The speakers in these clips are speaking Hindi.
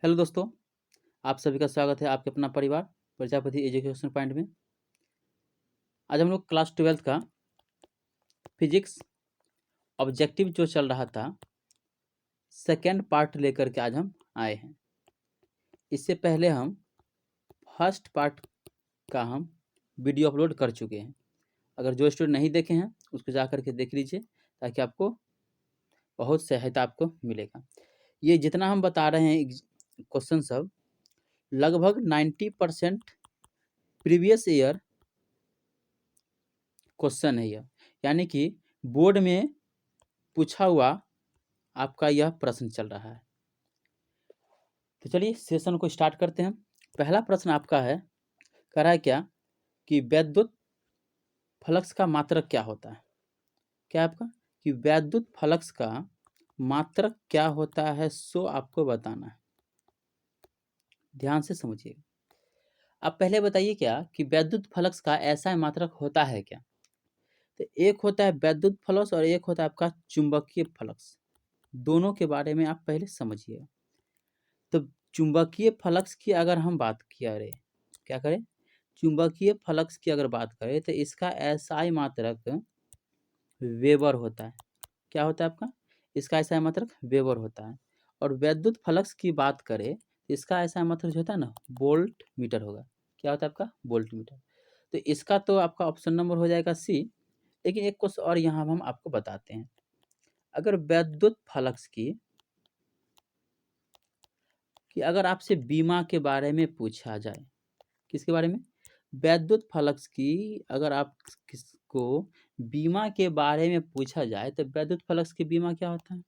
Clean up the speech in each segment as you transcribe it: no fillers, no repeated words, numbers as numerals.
हेलो दोस्तों, आप सभी का स्वागत है आपके अपना परिवार प्रजापति एजुकेशन पॉइंट में। आज हम लोग क्लास 12th का फिजिक्स ऑब्जेक्टिव जो चल रहा था, सेकेंड पार्ट लेकर के आज हम आए हैं। इससे पहले हम फर्स्ट पार्ट का हम वीडियो अपलोड कर चुके हैं। अगर जो स्टूडेंट नहीं देखे हैं उसको जा कर के देख लीजिए, ताकि आपको बहुत सहायता आपको मिलेगा। ये जितना हम बता रहे हैं क्वेश्चन सब, लगभग 90% प्रीवियस ईयर क्वेश्चन है यह, यानी कि बोर्ड में पूछा हुआ आपका यह प्रश्न चल रहा है। तो चलिए सेशन को स्टार्ट करते हैं। पहला प्रश्न आपका है, कह रहा है क्या कि वैद्युत फ्लक्स का मात्रक क्या होता है। क्या आपका कि वैद्युत फ्लक्स का मात्रक क्या होता है, सो आपको बताना है। ध्यान से समझिएगा। आप पहले बताइए क्या कि वैद्युत फ्लक्स का ऐसा मात्रक होता है क्या। तो एक होता है वैद्युत फ्लक्स और एक होता है आपका चुंबकीय फ्लक्स। दोनों के बारे में आप पहले समझिए। तो चुंबकीय फ्लक्स की अगर हम बात करें, क्या करें, चुंबकीय फ्लक्स की अगर बात करें तो इसका एसआई मात्रक वेबर होता है। क्या होता है आपका, इसका एसआई मात्रक वेबर होता है। और वैद्युत फ्लक्स की बात करें तो इसका एसआई मात्रक जो होता है ना, वोल्ट मीटर होगा। क्या होता है आपका, वोल्ट मीटर। तो इसका तो आपका ऑप्शन नंबर हो जाएगा सी। लेकिन एक क्वेश्चन और यहाँ हम आपको बताते हैं। अगर वैद्युत फ्लक्स की कि अगर आपसे बीमा के बारे में पूछा जाए, किसके बारे में, वैद्युत फ्लक्स की अगर आप किसको बीमा के बारे में पूछा जाए तो वैद्युत फ्लक्स की बीमा क्या होता है,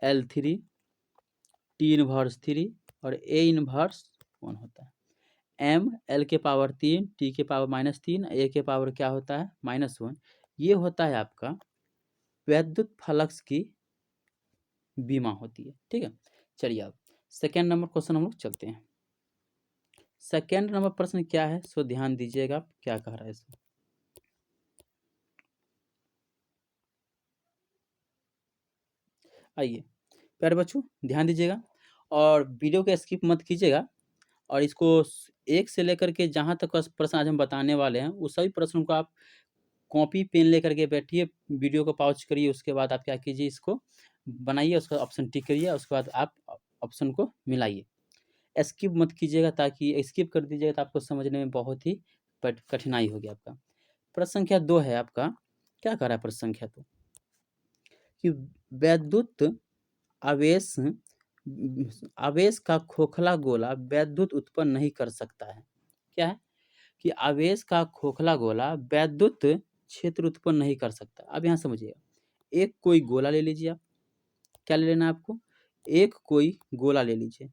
M(L3) T इनवर्स 3 और A इनवर्स 1 होता है। M(L के पावर 3 T के पावर -3 A के पावर क्या होता है, -1। ये होता है आपका वैद्युत फ्लक्स की बीमा होती है। ठीक है, चलिए अब सेकेंड नंबर क्वेश्चन हम लोग चलते हैं। सेकेंड नंबर प्रश्न क्या है, सो ध्यान दीजिएगा आप क्या कह रहा है इसमें। आइए प्यारे बच्चों ध्यान दीजिएगा और वीडियो को स्किप मत कीजिएगा। और इसको एक से लेकर के जहाँ तक प्रश्न आज हम बताने वाले हैं उस सभी प्रश्नों को आप कॉपी पेन लेकर के बैठिए, वीडियो को पॉज करिए, उसके बाद आप क्या कीजिए, इसको बनाइए, उसका ऑप्शन टिक करिए, उसके बाद आप ऑप्शन को मिलाइए। स्किप मत कीजिएगा, ताकि स्किप कर दीजिएगा तो आपको समझने में बहुत ही कठिनाई होगी आपका। प्रश्न संख्या 2 है आपका, क्या कह रहा है प्रश्न संख्या 2 कि वैद्युत आवेश आवेश का खोखला गोला वैद्युत उत्पन्न नहीं कर सकता है। क्या है कि आवेश का खोखला गोला वैद्युत क्षेत्र उत्पन्न नहीं कर सकता। अब यहाँ समझिएगा, एक कोई गोला ले लीजिए आप। क्या ले लेना है आपको, एक कोई गोला ले लीजिए।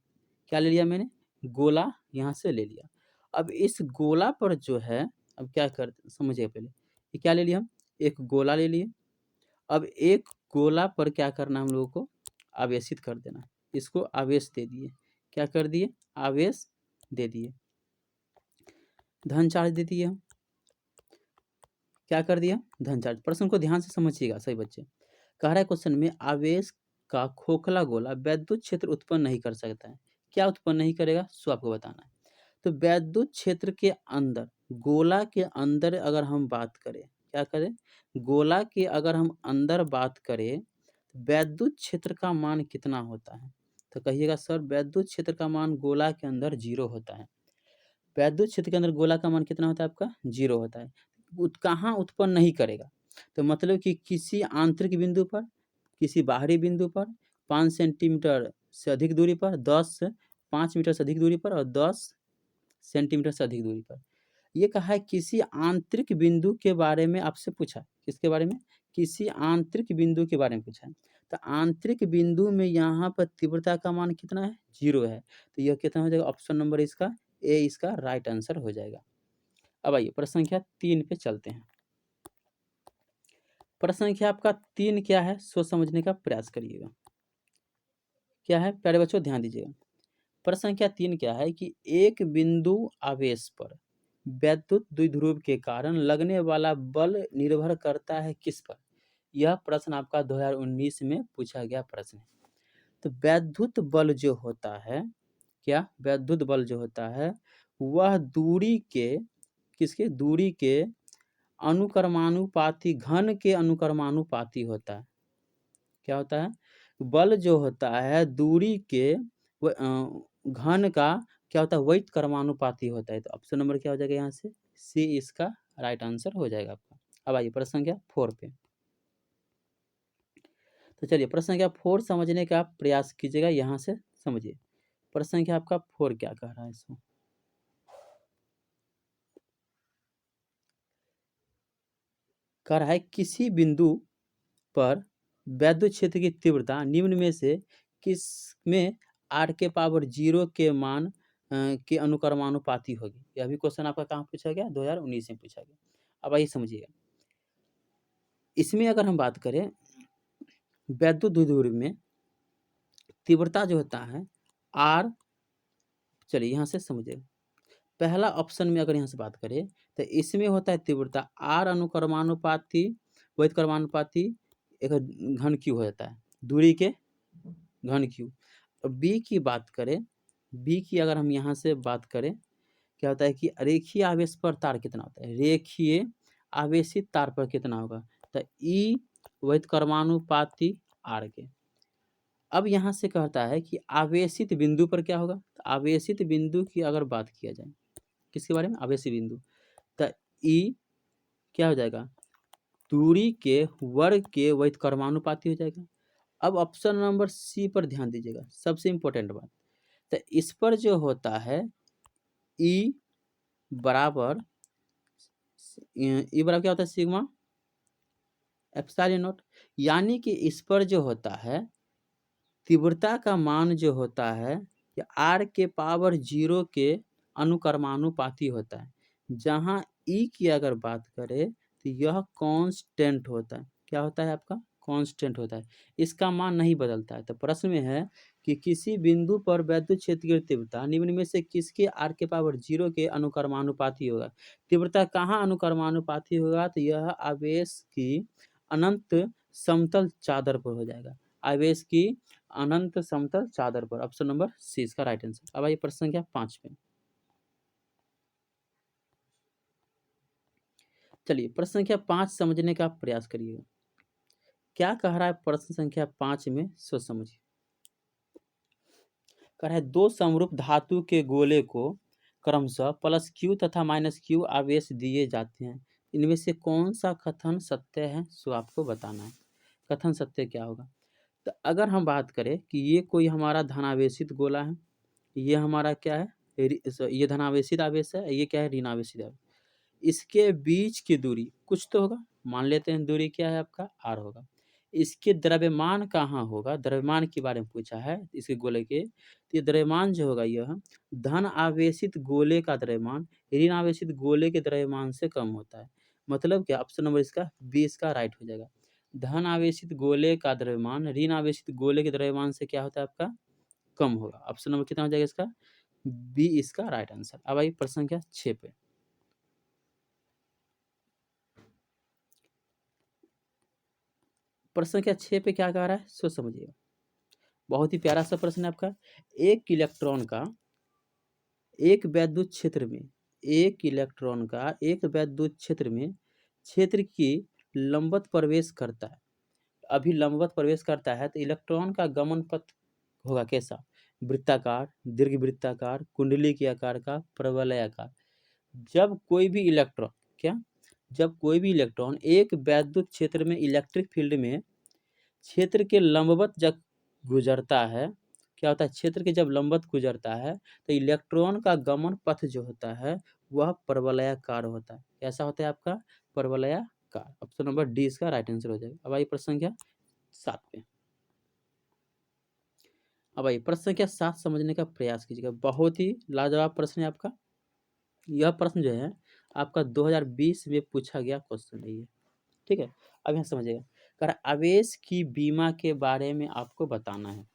क्या ले लिया मैंने, गोला यहाँ से ले लिया। अब इस गोला पर जो है, अब क्या कर समझिए पहले, ये क्या ले लिया हम, एक गोला ले लिए। अब एक गोला पर क्या करना हम लोगों को, आवेशित कर देना। इसको आवेश दे दिए, क्या कर दिए, आवेश दे दिए, धन चार्ज दे दिए हम। क्या कर दिया, धन चार्ज। प्रश्न को ध्यान से समझिएगा सही बच्चे। कह रहा है क्वेश्चन में आवेश का खोखला गोला वैद्युत क्षेत्र उत्पन्न नहीं कर सकता है। क्या उत्पन्न नहीं करेगा, सो आपको बताना है। तो वैद्युत क्षेत्र के अंदर, गोला के अंदर अगर हम बात करें, क्या करें, गोला के अगर हम अंदर बात करें, वैद्युत क्षेत्र का मान कितना होता है। तो कहिएगा सर वैद्युत क्षेत्र का मान गोला के अंदर 0 होता है। वैद्युत क्षेत्र के अंदर गोला का मान कितना होता है आपका, 0 होता है। कहाँ उत्पन्न नहीं करेगा, तो मतलब कि किसी आंतरिक बिंदु पर, किसी बाहरी बिंदु पर, 5 सेंटीमीटर से अधिक दूरी पर, 5 मीटर से अधिक दूरी पर और 10 सेंटीमीटर से अधिक दूरी पर। ये कहा है किसी आंतरिक बिंदु के बारे में आपसे पूछा। किसके बारे में, किसी आंतरिक बिंदु के बारे में पूछा है। तो आंतरिक बिंदु में यहाँ पर तीव्रता का मान कितना है, 0 है। तो यह कितना हो जाएगा, ऑप्शन नंबर इसका ए इसका राइट आंसर हो जाएगा। अब आइए प्रश्न संख्या 3 पे चलते हैं। प्रश्न संख्या आपका 3 क्या है, सोच समझने का प्रयास करिएगा। क्या है प्यारे बच्चों, ध्यान दीजिएगा। प्रश्न संख्या 3 क्या है कि एक बिंदु आवेश पर वैद्युत द्विध्रुव के कारण लगने वाला बल निर्भर करता है किस पर। यह प्रश्न आपका 2019 में पूछा गया प्रश्न है। तो वैद्युत बल जो होता है, क्या वैद्युत बल जो होता है वह दूरी के किसके दूरी के अनुक्रमानुपाती घन के अनुक्रमानुपाती होता है। क्या होता है? बल जो होता है दूरी के घन का क्या होता है वैध क्रमानुपाती होता है। तो ऑप्शन नंबर क्या हो जाएगा यहाँ से? सी इसका राइट आंसर हो जाएगा आपका। अब आइए प्रश्न संख्या 4 पे। तो चलिए प्रश्न संख्या 4 समझने का प्रयास कीजिएगा, यहाँ से समझिए। प्रश्न संख्या आपका 4 क्या कह रहा है इसको? कह रहा है किसी बिंदु पर वैद्युत क्षेत्र की तीव्रता निम्न में से किस में r के पावर 0 के मान के अनुक्रमानुपाती होगी। यह भी क्वेश्चन आपका कहाँ पूछा गया? 2019 में पूछा गया। अब आइए समझिएगा। इसमें अगर हम बात करें वैद्युत द्विध्रुव में तीव्रता जो होता है r, चलिए यहाँ से समझिए। पहला ऑप्शन में अगर यहाँ से बात करें तो इसमें होता है तीव्रता r अनुक्रमानुपाती वैध क्रमानुपाती एक घन क्यू हो जाता है, दूरी के घन क्यू। और बी की बात करें, बी की अगर हम यहाँ से बात करें क्या होता है कि रेखीय आवेश पर तार कितना होता है, रेखीय आवेशित तार पर कितना होगा, तो ई वैध क्रमानुपाती आर के। अब यहाँ से कहता है कि आवेशित बिंदु पर क्या होगा, तो आवेशित बिंदु की अगर बात किया जाए किसके बारे में, आवेशित बिंदु, तो ई क्या हो जाएगा दूरी के वर्ग के वैध क्रमानुपाती हो जाएगा। अब ऑप्शन नंबर सी पर ध्यान दीजिएगा, सबसे इंपॉर्टेंट बात। तो इस पर जो होता है ई बराबर क्या होता है सिग्मा एप्सिलॉन नॉट, यानी कि इस पर जो होता है तीव्रता का मान जो होता है ये r के पावर 0 के अनुक्रमानुपाती होता है। जहाँ ई की अगर बात करें तो यह कांस्टेंट होता है। क्या होता है आपका? कांस्टेंट होता है, इसका मान नहीं बदलता है। तो प्रश्न में है कि किसी बिंदु पर वैद्युत क्षेत्र की तीव्रता निम्न में से किसके r के पावर 0 के अनुक्रमानुपाती होगा। तीव्रता कहाँ अनुक्रमानुपाती होगा, तो यह आवेश की अनंत समतल चादर पर हो जाएगा, आवेश की अनंत समतल चादर पर। ऑप्शन नंबर सी इसका राइट आंसर। अब आइए प्रश्न संख्या 5 पे। चलिए प्रश्न संख्या 5 समझने का प्रयास करिएगा। क्या कह रहा है प्रश्न संख्या 5 में, सोच समझिए। कह रहा है दो समरूप धातु के गोले को क्रमशः +q तथा -q आवेश दिए जाते हैं, इनमें से कौन सा कथन सत्य है, सो आपको बताना है। कथन सत्य क्या होगा? तो अगर हम बात करें कि ये कोई हमारा धनावेशित गोला है, ये हमारा क्या है, ये धनावेशित आवेश है, ये क्या है, ऋणावेशित आवेश। इसके बीच की दूरी कुछ तो होगा, मान लेते हैं दूरी क्या है आपका r होगा। इसके द्रव्यमान कहाँ होगा, द्रव्यमान के बारे में पूछा है इसके गोले के। तो ये द्रव्यमान जो होगा यह धन आवेशित गोले का द्रव्यमान ऋण आवेशित गोले के द्रव्यमान से कम होता है। मतलब क्या, ऑप्शन नंबर इसका बी इसका राइट हो जाएगा। धन आवेशित गोले का द्रव्यमान ऋण आवेशित गोले के द्रव्यमान से क्या होता है आपका, कम होगा। ऑप्शन नंबर कितना हो जाएगा इसका, बी इसका राइट आंसर। अब आइए प्रश्न संख्या 6 पे। प्रश्न संख्या 6 पे क्या कह रहा है, सोच समझिएगा। बहुत ही प्यारा सा प्रश्न है आपका। एक इलेक्ट्रॉन का एक वैद्युत क्षेत्र में, एक इलेक्ट्रॉन का एक वैद्युत क्षेत्र में क्षेत्र की लंबवत प्रवेश करता है। अभी लंबवत प्रवेश करता है तो इलेक्ट्रॉन का गमन पथ होगा कैसा, वृत्ताकार, दीर्घवृत्ताकार, कुंडली के आकार का, परवलयाकार। जब कोई भी इलेक्ट्रॉन क्या, जब कोई भी इलेक्ट्रॉन एक वैद्युत क्षेत्र में इलेक्ट्रिक फील्ड में क्षेत्र के लंबवत जब गुजरता है, क्या होता है, क्षेत्र के जब लंबवत गुजरता है तो इलेक्ट्रॉन का गमन पथ जो होता है वह परवलयाकार होता है। कैसा होता है आपका, परवलयाकार। ऑप्शन नंबर डी इसका राइट आंसर हो जाएगा। अब आइए प्रश्न संख्या 7 पे। अब आइए प्रश्न संख्या 7 समझने का प्रयास कीजिएगा। बहुत ही लाजवाब प्रश्न है आपका। यह प्रश्न जो है आपका 2020 में पूछा गया क्वेश्चन है ये, ठीक है। अब यहाँ समझिएगा। कह रहा है आवेश की बीमा के बारे में आपको बताना है।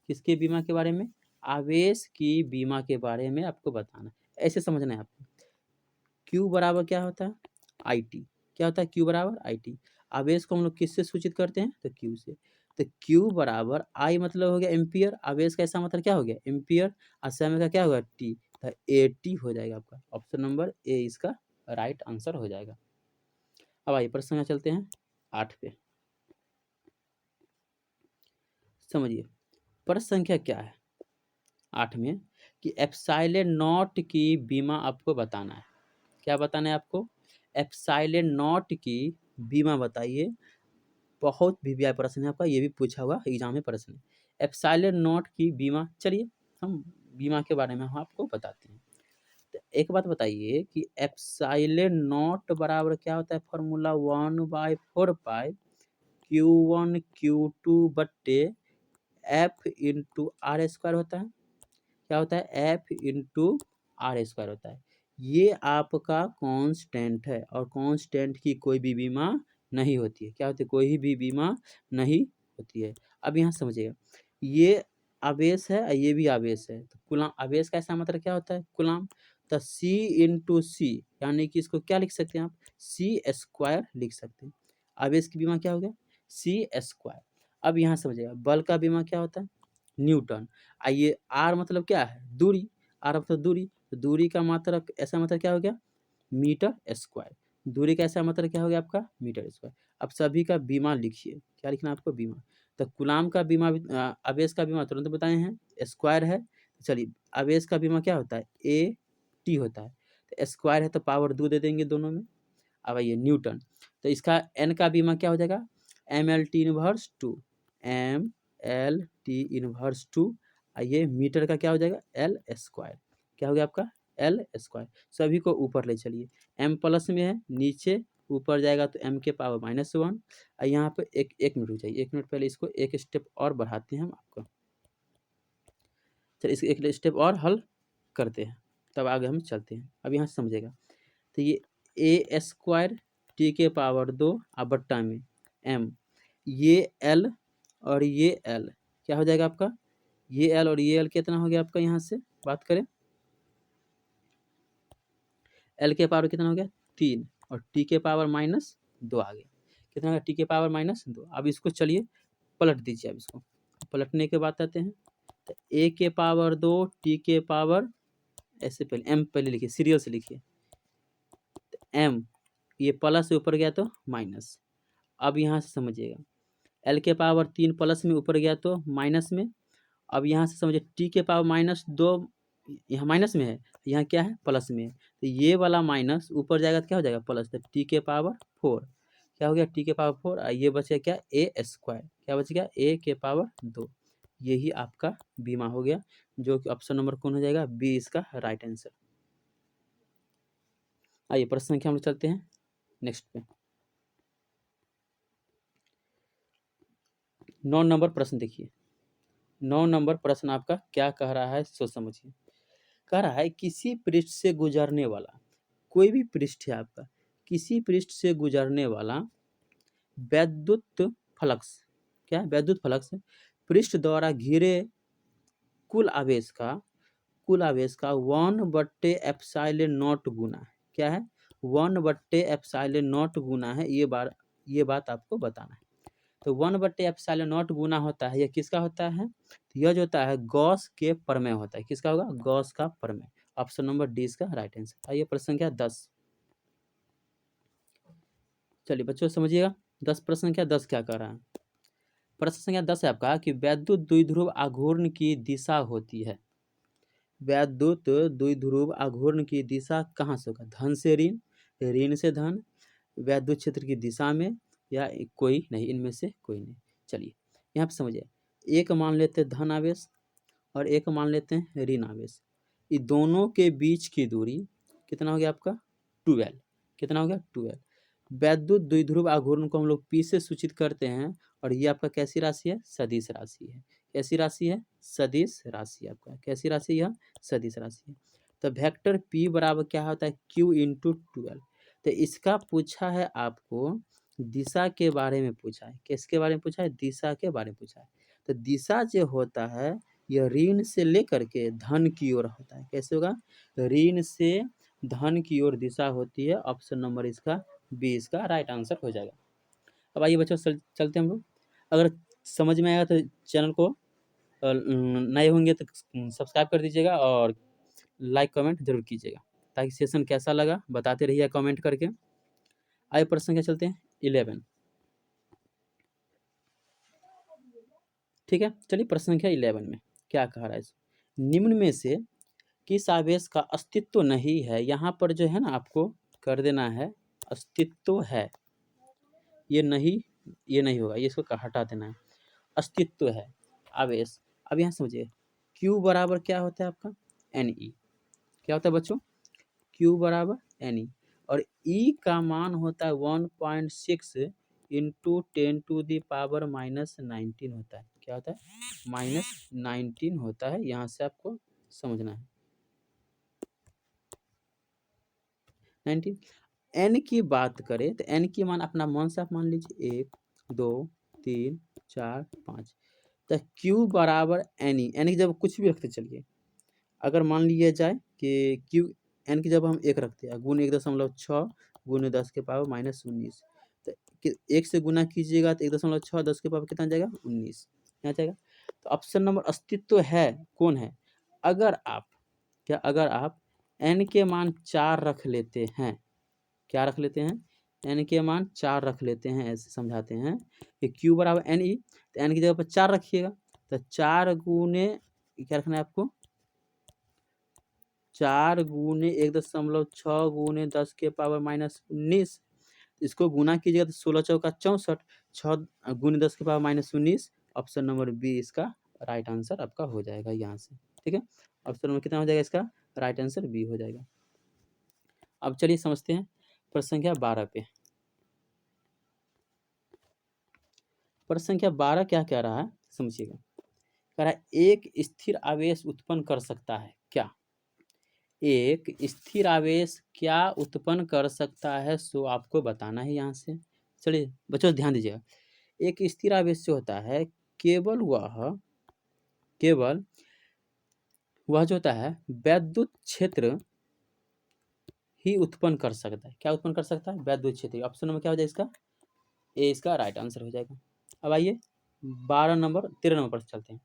किसके बीमा के बारे में, आवेश की बीमा के बारे में आपको बताना है। ऐसे समझना है आपको। Q बराबर क्या होता है, IT। क्या होता है Q बराबर IT। आवेश को हम लोग किससे सूचित करते हैं, तो Q से। तो Q बराबर I मतलब हो गया एम्पियर, आवेश का ऐसा मतलब क्या हो गया एम्पियर, और समय का क्या होगा T, तो AT हो जाएगा आपका। ऑप्शन नंबर ए इसका राइट आंसर हो जाएगा। अब आइए प्रश्न में चलते हैं 8 पे। समझिए प्रश्न संख्या क्या है 8 में कि एप्सिलॉन नॉट की बीमा आपको बताना है। क्या बताना है आपको? एप्सिलॉन नॉट की बीमा बताइए। बहुत वीवीआई प्रश्न है आपका, ये भी पूछा हुआ एग्जाम में प्रश्न है। एप्सिलॉन नॉट की बीमा, चलिए हम बीमा के बारे में हम आपको बताते हैं। तो एक बात बताइए कि एप्सिलॉन नॉट बराबर क्या होता है, फॉर्मूला 1/4 पाई Q1 Q2 बट्टे एफ इंटू आर स्क्वायर होता है। क्या होता है? एफ इंटू आर स्क्वायर होता है। ये आपका कांस्टेंट है, और कांस्टेंट की कोई भी बीमा नहीं होती है। क्या होती है? कोई भी बीमा नहीं होती है। अब यहाँ समझिएगा, ये आवेश है और ये भी आवेश है, तो कुलाम आवेश का ऐसा मतलब क्या होता है कुलाम, तो सी इंटू सी, यानी कि इसको क्या लिख सकते हैं आप, सी स्क्वायर लिख सकते हैं। आवेश की बीमा क्या हो गया? सी स्क्वायर। अब यहाँ समझिएगा बल का बीमा क्या होता है? न्यूटन। आइए आर मतलब क्या है? दूरी। आर मतलब दूरी, तो दूरी का मात्रक ऐसा मतलब क्या हो गया? Meter square. दूरी का ऐसा मतलब क्या हो गया आपका? Meter square. अब सभी का बीमा लिखिए, क्या लिखना है आपको? बीमा। तो कुलाम का बीमा आवेश का बीमा तुरंत बताए हैं, स्क्वायर है। चलिए आवेश का बीमा क्या होता है? ए टी होता है, तो स्क्वायर है तो पावर 2 दे देंगे दोनों में। अब आइए न्यूटन, तो इसका एन का बीमा क्या हो जाएगा? M L T inverse 2, M L T inverse 2। ये मीटर का क्या हो जाएगा? L square. क्या हो गया आपका? L square. सभी को ऊपर ले चलिए, एम प्लस में है, नीचे ऊपर जाएगा तो एम के पावर -1। और यहाँ पे एक मिनट रुक जाइए, 1 मिनट पहले इसको एक स्टेप और बढ़ाते हैं हम आपको। चलिए इसको एक स्टेप और हल करते हैं, तब आगे हम चलते हैं। अब यहाँ से समझेगा, तो ये ए स्क्वायर टी के पावर 2 अब बट्टा में एम, ये एल और ये एल क्या हो जाएगा आपका? ये एल और ये एल कितना हो गया आपका? यहाँ से बात करें, एल के पावर कितना हो गया? 3, और टी के पावर -2 आ गया। कितना होगा? टी के पावर -2। अब इसको चलिए पलट दीजिए। अब इसको पलटने के बाद आते हैं, तो ए के पावर 2 टी के पावर, ऐसे पहले एम पहले लिखिए, सीरियल से लिखिए, एम ये प्लस से ऊपर गया तो माइनस। अब यहाँ से समझिएगा, एल के पावर 3 प्लस में ऊपर गया तो माइनस में। अब यहाँ से समझिए टी के पावर -2 यहाँ माइनस में है, यहाँ क्या है? प्लस में है, तो ये वाला माइनस ऊपर जाएगा तो क्या हो जाएगा? प्लस, तो टी के पावर 4 क्या हो गया? टी के पावर 4, और ये बच गया क्या? ए स्क्वायर। क्या बच गया? ए के पावर 2। यही आपका बीमा हो गया, जो कि ऑप्शन नंबर कौन हो जाएगा? बी इसका राइट आंसर। आइए प्रश्न संख्या हम लोग चलते हैं नेक्स्ट पे। 9 नंबर प्रश्न देखिए, 9 नंबर प्रश्न आपका क्या कह रहा है, सोच समझिए। कह रहा है किसी पृष्ठ से गुजरने वाला, कोई भी पृष्ठ है आपका, किसी पृष्ठ से गुजरने वाला वैद्युत फ्लक्स, क्या है? वैद्युत फ्लक्स पृष्ठ द्वारा घिरे कुल आवेश का, कुल आवेश का 1/ε0 गुना है। क्या है? 1/ε0 गुना है। ये बात आपको बताना है। तो 1/ε0 गुना होता है, यह किसका होता है? तो यह जो होता है गॉस के प्रमेय होता है। किसका होगा? गॉस का प्रमेय। ऑप्शन नंबर डी इसका राइट आंसर। आइए प्रश्न संख्या 10। चलिए बच्चों समझिएगा, 10 प्रश्न संख्या 10 क्या कर रहा है। प्रश्न संख्या 10 है आपका कि वैद्युत द्विध्रुव आघूर्ण की दिशा होती है। वैद्युत द्विध्रुव आघूर्ण की दिशा कहाँ से होगा? धन से ऋण, ऋण से धन, वैद्युत क्षेत्र की दिशा में, या कोई नहीं, इनमें से कोई नहीं। चलिए यहाँ पे समझिए, एक मान लेते हैं धन आवेश और एक मान लेते हैं ऋण आवेश। ये दोनों के बीच की दूरी कितना हो गया आपका? 12। कितना हो गया? 12। वैद्युत द्विध्रुव आघूर्ण को हम लोग पी से सूचित करते हैं, और ये आपका कैसी राशि है? सदिश राशि है। कैसी राशि है? सदिश राशि आपका। कैसी राशि है? सदिश राशि है। तो वेक्टर पी बराबर क्या होता है? Q into 12। तो इसका पूछा है आपको, दिशा के बारे में पूछा है। किसके बारे में पूछा है? दिशा के बारे में पूछा है। तो दिशा जो होता है यह ऋण से लेकर के धन की ओर होता है। कैसे होगा? ऋण से धन की ओर दिशा होती है। ऑप्शन नंबर इसका बी इसका राइट आंसर हो जाएगा। अब आइए बच्चों चलते हम लोग। अगर समझ में आएगा तो चैनल को नए होंगे तो सब्सक्राइब कर दीजिएगा और लाइक कमेंट जरूर कीजिएगा, ताकि सेशन कैसा लगा बताते रहिए कमेंट करके। आइए प्रश्न संख्या चलते हैं 11। ठीक है, चलिए प्रश्न संख्या 11 में क्या कह रहा है। निम्न में से किस आवेश का अस्तित्व नहीं है, यहाँ पर जो है ना आपको कर देना है अस्तित्व है, ये नहीं होगा, ये इसको हटा देना है। अस्तित्व है आवेश। अब यहाँ समझिए Q बराबर क्या होता है आपका Ne। क्या होता है बच्चों, Q बराबर Ne और E का मान होता है 1.6 इंटू 10⁻⁻19 होता है। क्या होता है, -19 होता है। यहाँ से आपको समझना है 19। n की बात करें तो n की मान अपना मन से आप मान लीजिए 1 2 3 4 5। तो Q बराबर Ne, n की जब कुछ भी रखते चलिए, अगर मान लिया जाए कि Q n की जब हम 1 रखते हैं गुण 1.6 गुण 10⁻−19, तो 1 से गुना कीजिएगा तो 1.6 10 के पावर कितना जाएगा 19 यहाँ जाएगा। तो ऑप्शन नंबर अस्तित्व है कौन है, अगर आप n के मान 4 रख लेते हैं, क्या रख लेते हैं, n के मान 4 रख लेते हैं, ऐसे समझाते हैं कि Q बराबर Ne, तो n की जगह पर 4 रखिएगा, तो 4 गुने क्या रखना है आपको 4 गुने 1.6 गुने 10 के पावर -19, इसको गुना कीजिएगा तो 16 चौका 64, 6 गुने 10 के पावर -19। ऑप्शन नंबर बी इसका राइट आंसर आपका हो जाएगा यहाँ से। ठीक है, ऑप्शन नंबर कितना हो जाएगा इसका राइट आंसर बी हो जाएगा। अब चलिए समझते हैं प्रश्न संख्या 12 पे। प्रश्न संख्या 12 क्या कह रहा है समझिएगा, कह रहा है एक स्थिर आवेश उत्पन्न कर सकता है क्या, एक स्थिर आवेश क्या उत्पन्न कर सकता है, सो आपको बताना है यहाँ से। चलिए बच्चों ध्यान दीजिएगा, एक स्थिर आवेश जो होता है केवल वह जो होता है वैद्युत क्षेत्र ही उत्पन्न कर सकता है। क्या उत्पन्न कर सकता है, वैद्युत क्षेत्र। ऑप्शन नंबर क्या हो जाएगा इसका ए, इसका राइट आंसर हो जाएगा। अब आइए 13 नंबर पर चलते हैं।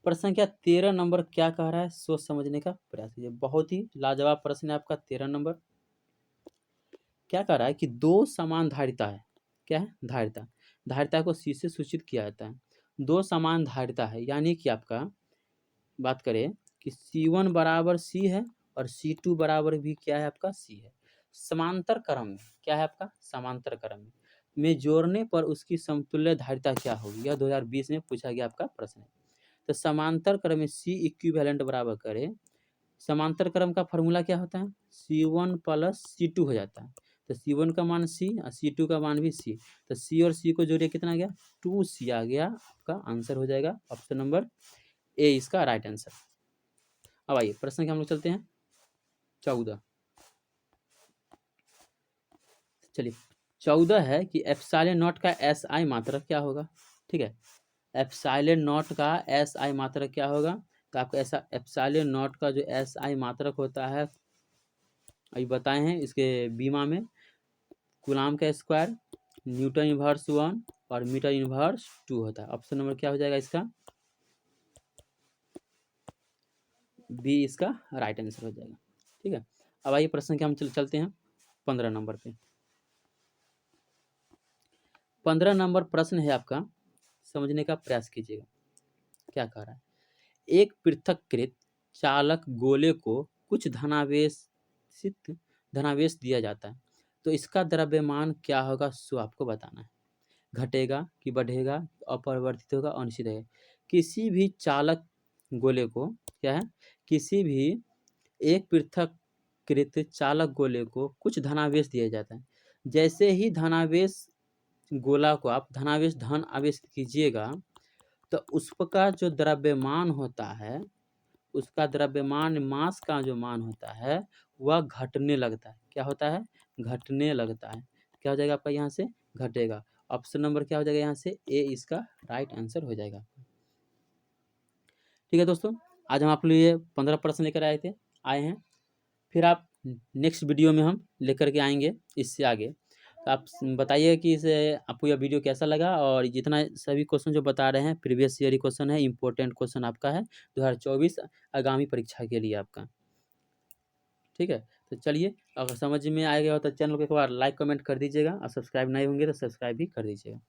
प्रश्न संख्या 13 नंबर क्या कह रहा है सोच समझने का प्रयास कीजिए, बहुत ही लाजवाब प्रश्न है आपका 13 नंबर। क्या कह रहा है कि दो समान धारिता है, क्या है धारिता को C से सूचित किया जाता है। दो समान धारिता है यानी कि आपका बात करें कि C1 बराबर C है और C2 बराबर भी क्या है आपका C है। समांतर क्रम में क्या है आपका समांतर क्रम में जोड़ने पर उसकी समतुल्य धारिता क्या होगी, यह 2020 में पूछा गया आपका प्रश्न है। तो समांतर क्रम में C इक्विवेलेंट बराबर करें, समांतर क्रम का फॉर्मूला क्या होता है C1 प्लस C2 हो जाता है। तो C1 का मान C और C2 का मान भी C, तो C और C को जोड़िए कितना आ गया 2C आ गया, आपका आंसर हो जाएगा ऑप्शन नंबर ए इसका राइट आंसर। अब आइए प्रश्न के हम लोग चलते हैं 14। चलिए 14 है कि एप्सिलॉन नॉट का SI मात्रक क्या होगा। ठीक है, एप्सिलॉन नॉट का SI मात्रक क्या होगा, तो आपका ऐसा एप्सिलॉन नॉट का जो SI मात्रक होता है अभी बताए हैं इसके बीमा में, कूलाम का स्क्वायर, न्यूटन इनवर्स 1 और मीटर इनवर्स 2 होता है। ऑप्शन नंबर क्या हो जाएगा इसका बी इसका राइट आंसर हो जाएगा। ठीक है, अब आइए प्रश्न के हम चलते हैं 15 नंबर पे। 15 नंबर प्रश्न है आपका, समझने का प्रयास कीजिएगा। क्या कह रहा है, एक पृथक्कृत चालक गोले को कुछ धनावेश दिया जाता है, तो इसका द्रव्यमान क्या होगा सो आपको बताना है। घटेगा कि बढ़ेगा, अपरिवर्तित होगा, अनिश्चित है। किसी भी चालक गोले को क्या है, किसी भी एक पृथक्कृत चालक गोले को कुछ धनावेश दिया जाता है। जैसे ही धनावेश गोला को आप धनावेश धन आवेश कीजिएगा, तो उसका जो द्रव्यमान होता है, उसका द्रव्यमान मास का जो मान होता है वह घटने लगता है। क्या होता है, घटने लगता है। क्या हो जाएगा आपका यहाँ से घटेगा। ऑप्शन नंबर क्या हो जाएगा यहाँ से ए इसका राइट आंसर हो जाएगा। ठीक है दोस्तों, आज हम आप लोग ये 15 प्रश्न लेकर आए हैं। फिर आप नेक्स्ट वीडियो में हम लेकर के आएंगे इससे आगे। आप बताइए कि इसे आपको यह वीडियो कैसा लगा, और जितना सभी क्वेश्चन जो बता रहे हैं प्रीवियस ईयर ही क्वेश्चन है, इम्पोर्टेंट क्वेश्चन आपका है 2024 आगामी परीक्षा के लिए आपका। ठीक है? तो चलिए, अगर समझ में आ गया हो तो चैनल को एक बार लाइक, कमेंट कर दीजिएगा, और सब्सक्राइब नहीं होंगे तो सब्सक्राइब भी कर दीजिएगा।